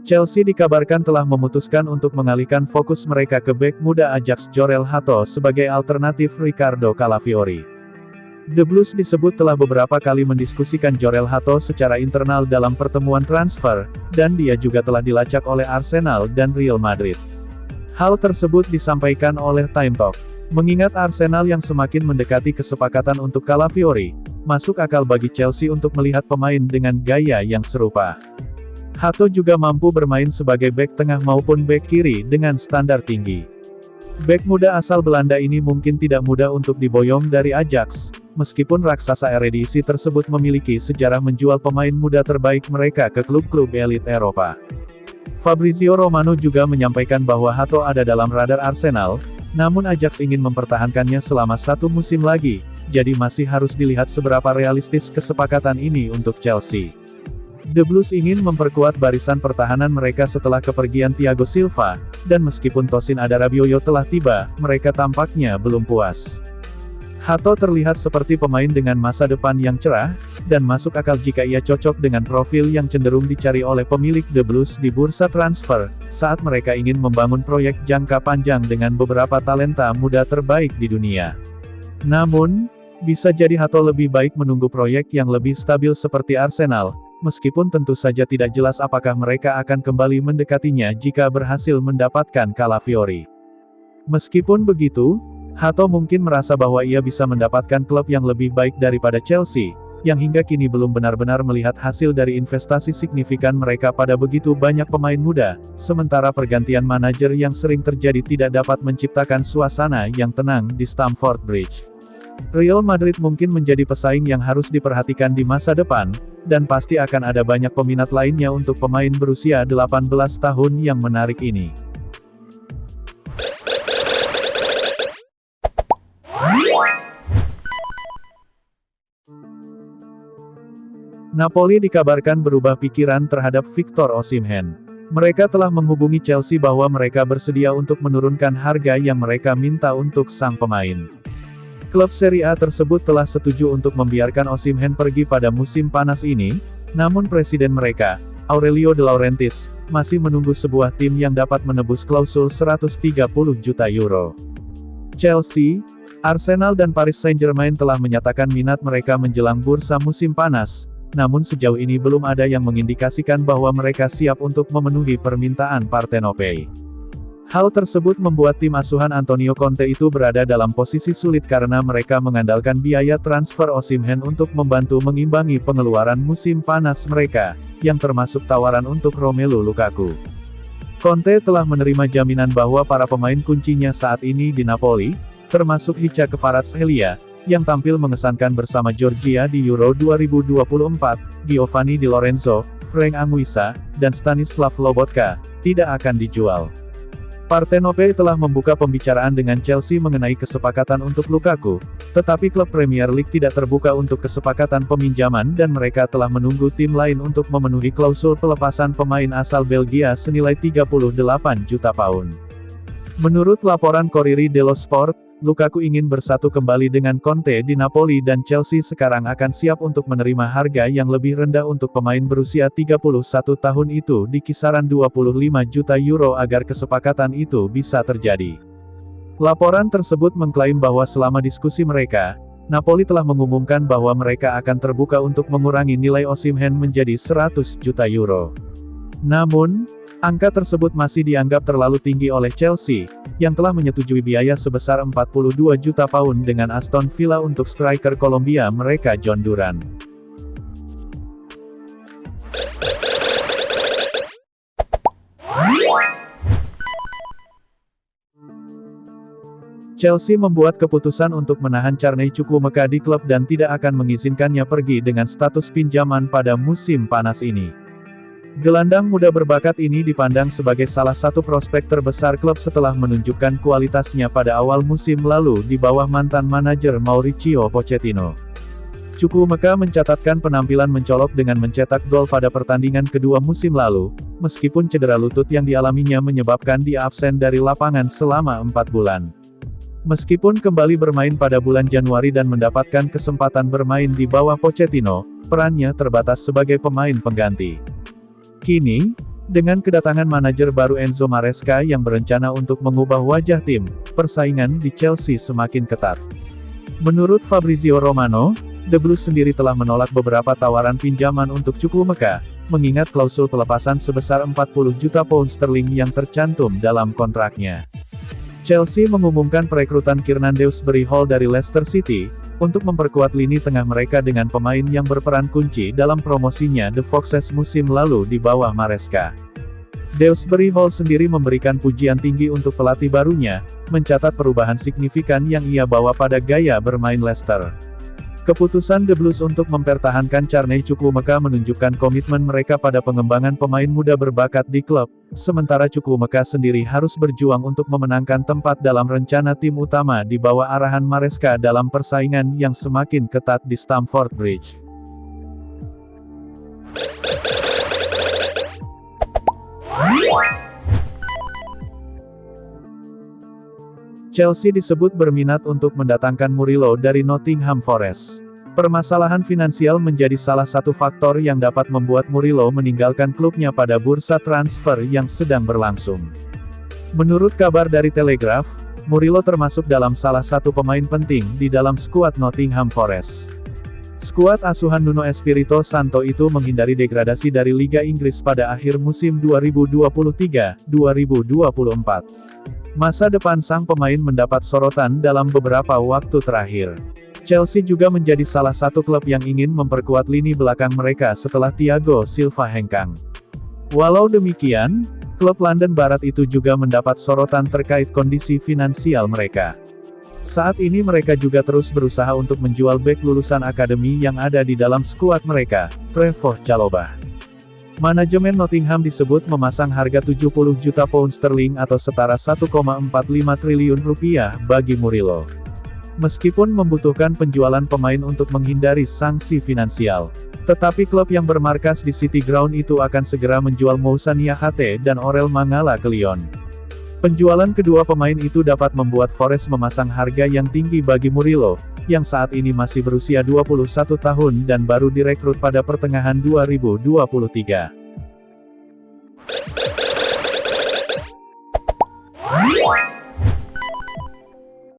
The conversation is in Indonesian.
Chelsea dikabarkan telah memutuskan untuk mengalihkan fokus mereka ke bek muda Ajax Jorel Hato sebagai alternatif Ricardo Calafiori. The Blues disebut telah beberapa kali mendiskusikan Jorel Hato secara internal dalam pertemuan transfer, dan dia juga telah dilacak oleh Arsenal dan Real Madrid. Hal tersebut disampaikan oleh Time Talk. Mengingat Arsenal yang semakin mendekati kesepakatan untuk Calafiori, masuk akal bagi Chelsea untuk melihat pemain dengan gaya yang serupa. Hato juga mampu bermain sebagai bek tengah maupun bek kiri dengan standar tinggi. Bek muda asal Belanda ini mungkin tidak mudah untuk diboyong dari Ajax, meskipun raksasa Eredivisie tersebut memiliki sejarah menjual pemain muda terbaik mereka ke klub-klub elit Eropa. Fabrizio Romano juga menyampaikan bahwa Hato ada dalam radar Arsenal, namun Ajax ingin mempertahankannya selama 1 musim lagi, jadi masih harus dilihat seberapa realistis kesepakatan ini untuk Chelsea. The Blues ingin memperkuat barisan pertahanan mereka setelah kepergian Thiago Silva, dan meskipun Tosin Adarabioyo telah tiba, mereka tampaknya belum puas. Hato terlihat seperti pemain dengan masa depan yang cerah, dan masuk akal jika ia cocok dengan profil yang cenderung dicari oleh pemilik The Blues di bursa transfer, saat mereka ingin membangun proyek jangka panjang dengan beberapa talenta muda terbaik di dunia. Namun, bisa jadi Hato lebih baik menunggu proyek yang lebih stabil seperti Arsenal, meskipun tentu saja tidak jelas apakah mereka akan kembali mendekatinya jika berhasil mendapatkan Calafiori. Meskipun begitu, Hato mungkin merasa bahwa ia bisa mendapatkan klub yang lebih baik daripada Chelsea, yang hingga kini belum benar-benar melihat hasil dari investasi signifikan mereka pada begitu banyak pemain muda, sementara pergantian manajer yang sering terjadi tidak dapat menciptakan suasana yang tenang di Stamford Bridge. Real Madrid mungkin menjadi pesaing yang harus diperhatikan di masa depan, dan pasti akan ada banyak peminat lainnya untuk pemain berusia 18 tahun yang menarik ini. Napoli dikabarkan berubah pikiran terhadap Victor Osimhen. Mereka telah menghubungi Chelsea bahwa mereka bersedia untuk menurunkan harga yang mereka minta untuk sang pemain. Klub Serie A tersebut telah setuju untuk membiarkan Osimhen pergi pada musim panas ini, namun presiden mereka, Aurelio De Laurentiis, masih menunggu sebuah tim yang dapat menebus klausul 130 juta euro. Chelsea, Arsenal dan Paris Saint-Germain telah menyatakan minat mereka menjelang bursa musim panas, namun sejauh ini belum ada yang mengindikasikan bahwa mereka siap untuk memenuhi permintaan Partenopei. Hal tersebut membuat tim asuhan Antonio Conte itu berada dalam posisi sulit karena mereka mengandalkan biaya transfer Osimhen untuk membantu mengimbangi pengeluaran musim panas mereka, yang termasuk tawaran untuk Romelu Lukaku. Conte telah menerima jaminan bahwa para pemain kuncinya saat ini di Napoli, termasuk Hicha Kvaratskhelia, yang tampil mengesankan bersama Georgia di Euro 2024, Giovanni Di Lorenzo, Frank Anguissa, dan Stanislav Lobotka, tidak akan dijual. Partenopei telah membuka pembicaraan dengan Chelsea mengenai kesepakatan untuk Lukaku, tetapi klub Premier League tidak terbuka untuk kesepakatan peminjaman dan mereka telah menunggu tim lain untuk memenuhi klausul pelepasan pemain asal Belgia senilai 38 juta pound. Menurut laporan Corriere dello Sport, Lukaku ingin bersatu kembali dengan Conte di Napoli dan Chelsea sekarang akan siap untuk menerima harga yang lebih rendah untuk pemain berusia 31 tahun itu di kisaran 25 juta euro agar kesepakatan itu bisa terjadi. Laporan tersebut mengklaim bahwa selama diskusi mereka, Napoli telah mengumumkan bahwa mereka akan terbuka untuk mengurangi nilai Osimhen menjadi 100 juta euro. Namun, angka tersebut masih dianggap terlalu tinggi oleh Chelsea, yang telah menyetujui biaya sebesar 42 juta pound dengan Aston Villa untuk striker Kolombia mereka John Duran. Chelsea membuat keputusan untuk menahan Carney Chukwuemeka di klub dan tidak akan mengizinkannya pergi dengan status pinjaman pada musim panas ini. Gelandang muda berbakat ini dipandang sebagai salah satu prospek terbesar klub setelah menunjukkan kualitasnya pada awal musim lalu di bawah mantan manajer Mauricio Pochettino. Chukwuemeka mencatatkan penampilan mencolok dengan mencetak gol pada pertandingan kedua musim lalu, meskipun cedera lutut yang dialaminya menyebabkan dia absen dari lapangan selama 4 bulan. Meskipun kembali bermain pada bulan Januari dan mendapatkan kesempatan bermain di bawah Pochettino, perannya terbatas sebagai pemain pengganti. Kini, Dengan kedatangan manajer baru Enzo Maresca yang berencana untuk mengubah wajah tim, persaingan di Chelsea semakin ketat. Menurut Fabrizio Romano, The Blues sendiri telah menolak beberapa tawaran pinjaman untuk Chukwuemeka, mengingat klausul pelepasan sebesar 40 juta pound sterling yang tercantum dalam kontraknya. Chelsea mengumumkan perekrutan Kiernan Dewsbury Hall dari Leicester City, untuk memperkuat lini tengah mereka dengan pemain yang berperan kunci dalam promosinya The Foxes musim lalu di bawah Maresca. Dewsbury Hall sendiri memberikan pujian tinggi untuk pelatih barunya, mencatat perubahan signifikan yang ia bawa pada gaya bermain Leicester. Keputusan The Blues untuk mempertahankan Carney Chukwuemeka menunjukkan komitmen mereka pada pengembangan pemain muda berbakat di klub, sementara Chukwuemeka sendiri harus berjuang untuk memenangkan tempat dalam rencana tim utama di bawah arahan Maresca dalam persaingan yang semakin ketat di Stamford Bridge. Chelsea disebut berminat untuk mendatangkan Murillo dari Nottingham Forest. Permasalahan finansial menjadi salah satu faktor yang dapat membuat Murillo meninggalkan klubnya pada bursa transfer yang sedang berlangsung. Menurut kabar dari Telegraph, Murillo termasuk dalam salah satu pemain penting di dalam skuad Nottingham Forest. Skuad asuhan Nuno Espirito Santo itu menghindari degradasi dari Liga Inggris pada akhir musim 2023-2024. Masa depan sang pemain mendapat sorotan dalam beberapa waktu terakhir. Chelsea juga menjadi salah satu klub yang ingin memperkuat lini belakang mereka setelah Thiago Silva hengkang. Walau demikian, klub London Barat itu juga mendapat sorotan terkait kondisi finansial mereka. Saat ini mereka juga terus berusaha untuk menjual bek lulusan akademi yang ada di dalam skuad mereka, Trevoh Chalobah. Manajemen Nottingham disebut memasang harga 70 juta pound sterling atau setara 1,45 triliun rupiah bagi Murillo. Meskipun membutuhkan penjualan pemain untuk menghindari sanksi finansial, tetapi klub yang bermarkas di City Ground itu akan segera menjual Moussa Niakhaté dan Orel Mangala ke Lyon. Penjualan kedua pemain itu dapat membuat Forest memasang harga yang tinggi bagi Murillo, yang saat ini masih berusia 21 tahun dan baru direkrut pada pertengahan 2023.